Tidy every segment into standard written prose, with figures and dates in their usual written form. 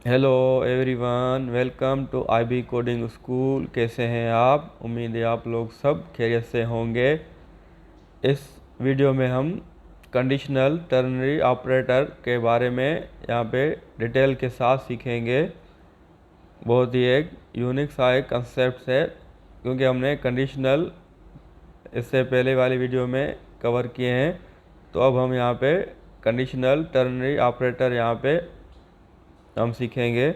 Hello everyone, welcome to IB coding school. कैसे हैं आप? उम्मीद है आप लोग सब खैरियत से होंगे। इस वीडियो में हम कंडीशनल टर्नरी ऑपरेटर के बारे में यहाँ पे डिटेल के साथ सीखेंगे। बहुत ही एक यूनिक सा एक कंसेप्ट है, क्योंकि हमने कंडीशनल इससे पहले वाली वीडियो में कवर किए हैं। तो अब हम यहाँ पे कंडीशनल टर्नरी ऑपरेटर यहाँ पे हम सीखेंगे।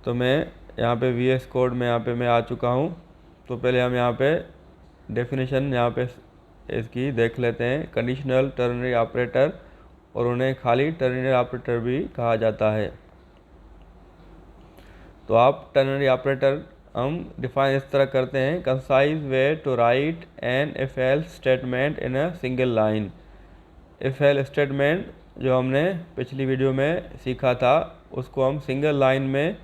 तो मैं यहाँ पे VS कोड में यहाँ पे मैं आ चुका हूँ। तो पहले हम यहाँ पे डेफिनेशन यहाँ पे इसकी देख लेते हैं। कंडीशनल टर्नरी ऑपरेटर, और उन्हें खाली टर्नरी ऑपरेटर भी कहा जाता है। तो आप टर्नरी ऑपरेटर हम डिफाइन इस तरह करते हैं: concise way to write an if else statement in a single line. If else statement जो हमने पिछली वीडियो में सीखा था, उसको हम सिंगल लाइन में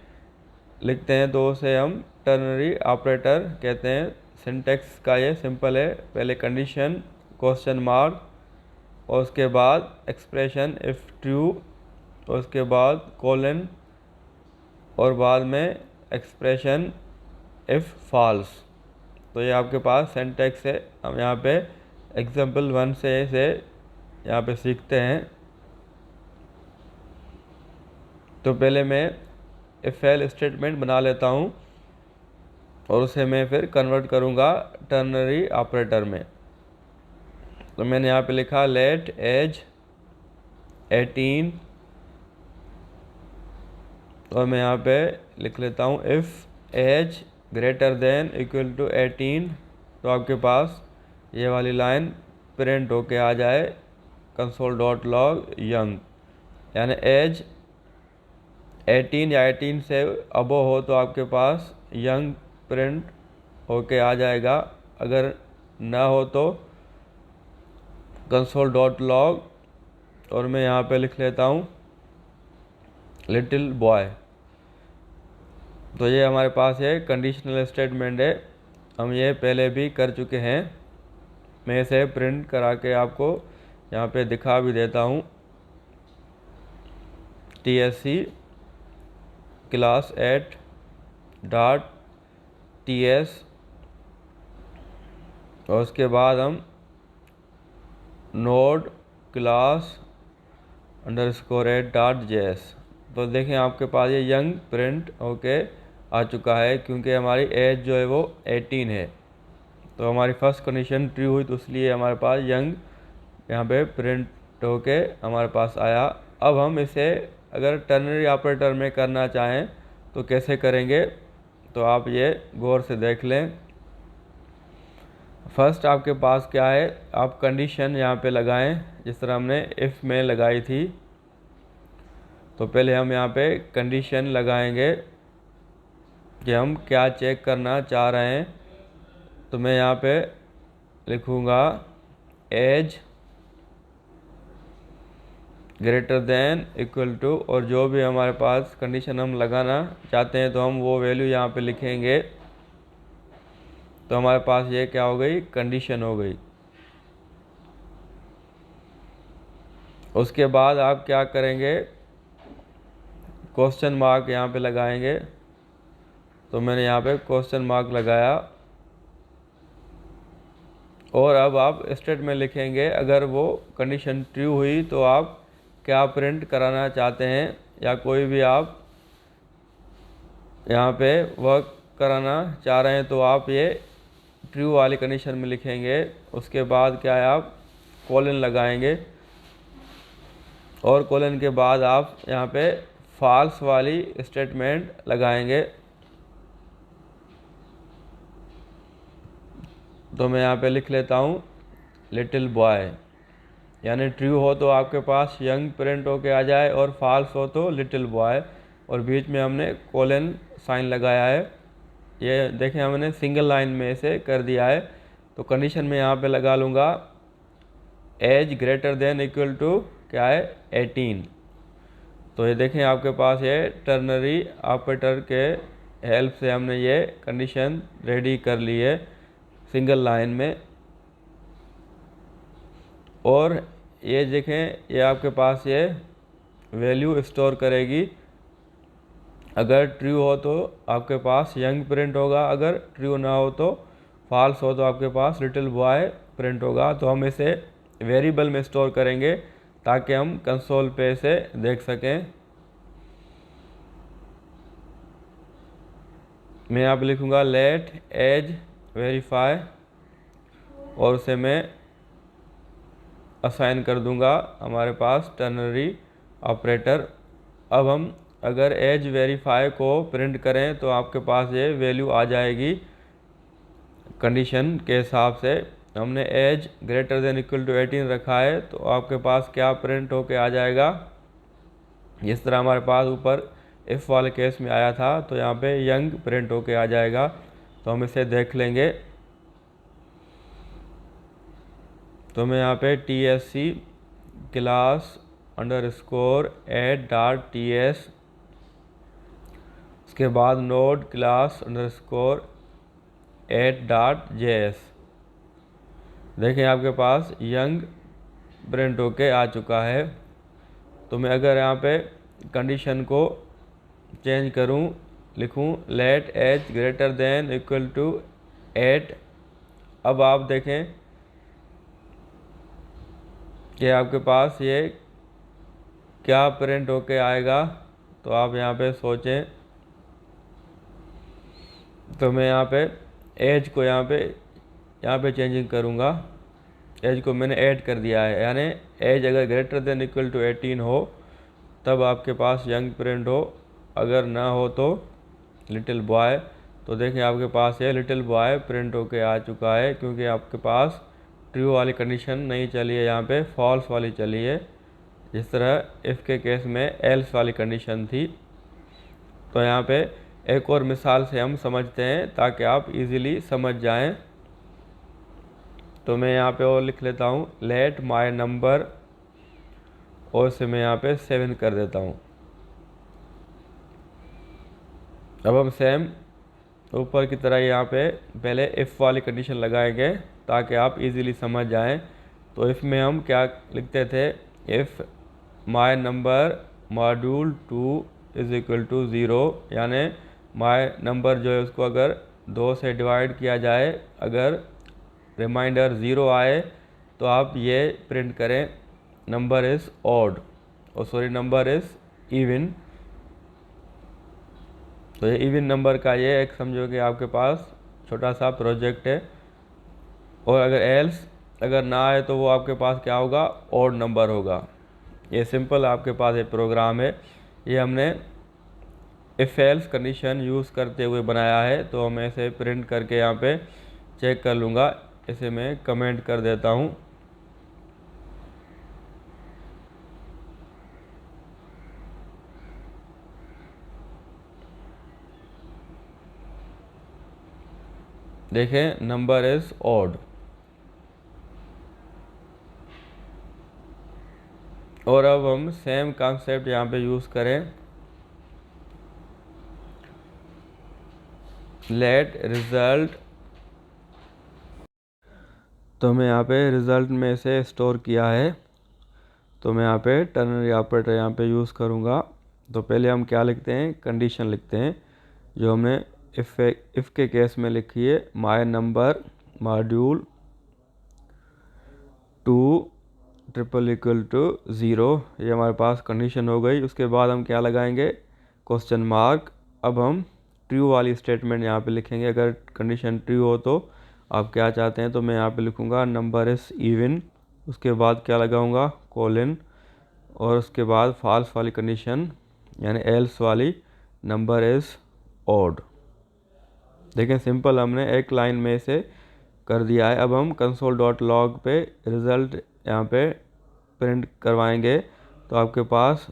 लिखते हैं, तो उसे हम टर्नरी ऑपरेटर कहते हैं। सिंटेक्स का ये सिंपल है: पहले कंडीशन, क्वेश्चन मार्क, और उसके बाद एक्सप्रेशन इफ ट्रू, और उसके बाद कोलन, और बाद में एक्सप्रेशन इफ फॉल्स। तो ये आपके पास सिंटेक्स है। हम यहाँ पे एग्जाम्पल 1 से यहाँ पे सीखते हैं। तो पहले मैं इफ एल स्टेटमेंट बना लेता हूँ, और उसे मैं फिर कन्वर्ट करूँगा टर्नरी ऑपरेटर में। तो मैंने यहाँ पे लिखा लेट एज 18, और मैं यहाँ पे लिख लेता हूँ if age greater than equal to 18। तो आपके पास ये वाली लाइन प्रिंट होके आ जाए कंसोल डॉट लॉग यंग, यानी एज 18 या 18 से अबो हो तो आपके पास यंग प्रिंट होके आ जाएगा। अगर ना हो तो कंसोल डॉट लॉग, और मैं यहाँ पे लिख लेता हूँ लिटिल बॉय। तो ये हमारे पास ये कंडीशनल स्टेटमेंट है। हम ये पहले भी कर चुके हैं। मैं इसे प्रिंट करा के आपको यहाँ पे दिखा भी देता हूँ। TSC class at dot TS, और उसके बाद हम node class underscore at dot JS। तो देखें आपके पास ये यंग प्रिंट होके आ चुका है, क्योंकि हमारी एज जो है वो 18 है। तो हमारी फर्स्ट कंडीशन ट्रू हुई, तो इसलिए हमारे पास यंग यहाँ पे प्रिंट होके हमारे पास आया। अब हम इसे अगर टर्नरी ऑपरेटर में करना चाहें तो कैसे करेंगे, तो आप ये गौर से देख लें। फर्स्ट आपके पास क्या है, आप कंडीशन यहाँ पे लगाएं जिस तरह हमने इफ़ में लगाई थी। तो पहले हम यहाँ पे कंडीशन लगाएंगे कि हम क्या चेक करना चाह रहे हैं। तो मैं यहाँ पे लिखूँगा age greater than equal to, और जो भी हमारे पास कंडीशन हम लगाना चाहते हैं तो हम वो वैल्यू यहाँ पे लिखेंगे। तो हमारे पास ये क्या हो गई, कंडीशन हो गई। उसके बाद आप क्या करेंगे, क्वेश्चन मार्क यहाँ पे लगाएंगे। तो मैंने यहाँ पे क्वेश्चन मार्क लगाया, और अब आप स्टेटमेंट लिखेंगे। अगर वो कंडीशन ट्रू हुई तो आप क्या प्रिंट कराना चाहते हैं, या कोई भी आप यहाँ पे वर्क कराना चाह रहे हैं, तो आप ये ट्रू वाली कंडीशन में लिखेंगे। उसके बाद क्या है, आप कोलन लगाएंगे, और कोलन के बाद आप यहाँ पे फॉल्स वाली स्टेटमेंट लगाएंगे। तो मैं यहाँ पे लिख लेता हूँ लिटिल बॉय, यानी ट्रू हो तो आपके पास यंग प्रिंट होके आ जाए, और फॉल्स हो तो लिटिल बॉय, और बीच में हमने कोलन साइन लगाया है। ये देखें हमने सिंगल लाइन में इसे कर दिया है। तो कंडीशन में यहाँ पे लगा लूँगा age greater than equal to क्या है, 18। तो ये देखें आपके पास ये टर्नरी ऑपरेटर के हेल्प से हमने ये कंडीशन रेडी कर ली है सिंगल लाइन में। और ये देखें, ये आपके पास ये वैल्यू स्टोर करेगी अगर ट्रू हो तो आपके पास यंग प्रिंट होगा, अगर ट्रू ना हो तो फॉल्स हो तो आपके पास लिटिल बॉय प्रिंट होगा। तो हम इसे वेरिएबल में स्टोर करेंगे ताकि हम कंसोल पे इसे देख सकें। मैं यहाँ पे लिखूँगा लेट एज वेरीफाई और उसे मैं असाइन कर दूंगा हमारे पास टर्नरी ऑपरेटर। अब हम अगर एज वेरीफाई को प्रिंट करें तो आपके पास ये वैल्यू आ जाएगी कंडीशन के हिसाब से। हमने age greater than equal to 18 रखा है तो आपके पास क्या प्रिंट होके आ जाएगा, जिस तरह हमारे पास ऊपर इफ़ वाले केस में आया था तो यहाँ पे यंग प्रिंट होके आ जाएगा। तो हम इसे देख लेंगे। तो मैं यहाँ पे TSC class underscore ed dot TS, उसके बाद node class underscore ed dot JS। देखें आपके पास यंग प्रिंट होके आ चुका है। तो मैं अगर यहाँ पे कंडीशन को चेंज करूँ, लिखूँ let age greater than equal to 8। अब आप देखें कि आपके पास ये क्या प्रिंट होके आएगा। तो आप यहाँ पे सोचें। तो मैं यहाँ पे एज को यहाँ पे चेंजिंग करूँगा। एज को मैंने ऐड कर दिया है, यानी एज अगर ग्रेटर देन इक्वल टू 18 हो तब आपके पास यंग प्रिंट हो, अगर ना हो तो लिटिल बॉय। तो देखें आपके पास ये लिटिल बॉय प्रिंट होके आ चुका है, क्योंकि आपके पास ट्रू वाली कंडीशन नहीं चली है, यहाँ पे फॉल्स वाली चली है, जिस तरह इफ़ के केस में एल्स वाली कंडीशन थी। तो यहाँ पे एक और मिसाल से हम समझते हैं ताकि आप इजीली समझ जाएं। तो मैं यहाँ पे और लिख लेता हूँ लेट माय नंबर और इसे मैं यहाँ पे 7 कर देता हूँ। अब हम सेम ऊपर की तरह यहाँ पे पहले इफ़ वाली कंडीशन लगाएंगे ताकि आप इजीली समझ जाएं। तो इफ़ में हम क्या लिखते थे, if my number module 2 is equal to 0, यानी माय नंबर जो है उसको अगर 2 से डिवाइड किया जाए, अगर रिमाइंडर 0 आए तो आप ये प्रिंट करें नंबर इज़ ऑड, और सॉरी नंबर इज़ इवन। तो ये इवन नंबर का ये एक समझो कि आपके पास छोटा सा प्रोजेक्ट है। और अगर एल्स अगर ना आए तो वो आपके पास क्या होगा, ऑड नंबर होगा। ये सिंपल आपके पास एक प्रोग्राम है, ये हमने इफ़ एल्स कंडीशन यूज़ करते हुए बनाया है। तो मैं इसे प्रिंट करके यहाँ पे चेक कर लूँगा। इसे मैं कमेंट कर देता हूँ। देखें नंबर इज़ ऑड। और अब हम सेम कॉन्सेप्ट यहाँ पे यूज़ करें, लेट रिज़ल्ट। तो मैं यहाँ पे रिज़ल्ट में से स्टोर किया है। तो मैं यहाँ पे टर्नरी ऑपरेटर यहाँ पे यूज़ करूँगा। तो पहले हम क्या लिखते हैं, कंडीशन लिखते हैं जो हमने इफ़ के केस में लिखी है, my number module 2 triple equal to 0। ये हमारे पास कंडीशन हो गई। उसके बाद हम क्या लगाएंगे, क्वेश्चन मार्क। अब हम ट्रू वाली स्टेटमेंट यहाँ पे लिखेंगे। अगर कंडीशन ट्रू हो तो आप क्या चाहते हैं, तो मैं यहाँ पे लिखूँगा नंबर इज़ इवन, उसके बाद क्या लगाऊँगा, कोलन, और उसके बाद फॉल्स वाली कंडीशन यानी एल्स वाली, नंबर इज़ ऑड। देखें सिंपल हमने एक लाइन में से कर दिया है। अब हम console.log पे रिज़ल्ट यहाँ पे प्रिंट करवाएंगे। तो आपके पास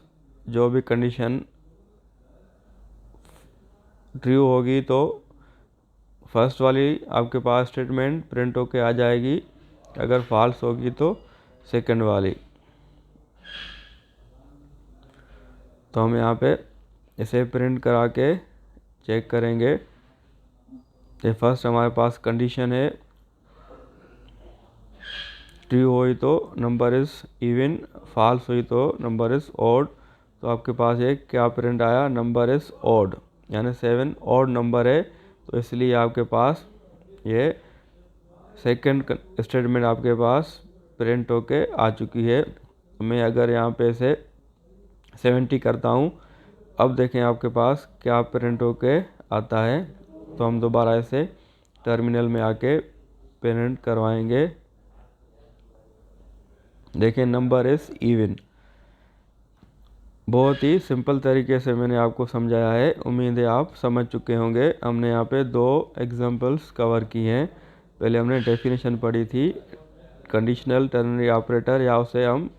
जो भी कंडीशन ट्रू होगी तो फर्स्ट वाली आपके पास स्टेटमेंट प्रिंट होके आ जाएगी, अगर फॉल्स होगी तो सेकंड वाली। तो हम यहाँ पे इसे प्रिंट करा के चेक करेंगे। तो फर्स्ट हमारे पास कंडीशन है ट्रू हुई तो नंबर इज़ इवन, फॉल्स हुई तो नंबर इज़ ऑड। तो आपके पास एक क्या प्रिंट आया, नंबर इज़ ऑड, यानी 7 ऑड नंबर है, तो इसलिए आपके पास ये सेकंड स्टेटमेंट आपके पास प्रिंट होके आ चुकी है। मैं अगर यहाँ पे से 70 करता हूँ, अब देखें आपके पास क्या प्रिंट होके आता है। तो हम दोबारा इसे टर्मिनल में आके प्रिंट करवाएंगे। देखें नंबर इज़ इवन। बहुत ही सिंपल तरीके से मैंने आपको समझाया है, उम्मीद है आप समझ चुके होंगे। हमने यहाँ पे 2 एग्जांपल्स कवर की हैं। पहले हमने डेफिनेशन पढ़ी थी कंडीशनल टर्नरी ऑपरेटर, या उसे हम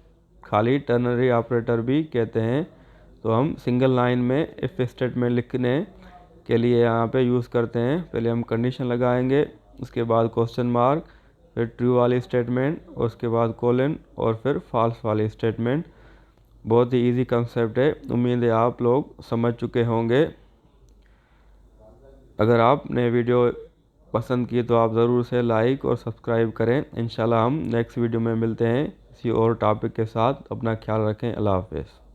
खाली टर्नरी ऑपरेटर भी कहते हैं। तो हम सिंगल लाइन में इफ़ स्टेटमेंट लिखने के लिए यहाँ पे यूज़ करते हैं। पहले हम कंडीशन लगाएंगे, उसके बाद क्वेश्चन मार्क, फिर ट्रू वाली स्टेटमेंट, और उसके बाद कोलन, और फिर फॉल्स वाली स्टेटमेंट। बहुत ही इजी कंसेप्ट है, उम्मीद है आप लोग समझ चुके होंगे। अगर आपने वीडियो पसंद की तो आप ज़रूर से लाइक और सब्सक्राइब करें। इंशाल्लाह हम नेक्स्ट वीडियो में मिलते हैं किसी और टॉपिक के साथ। अपना ख्याल रखें। अल्लाह हाफ़िज़।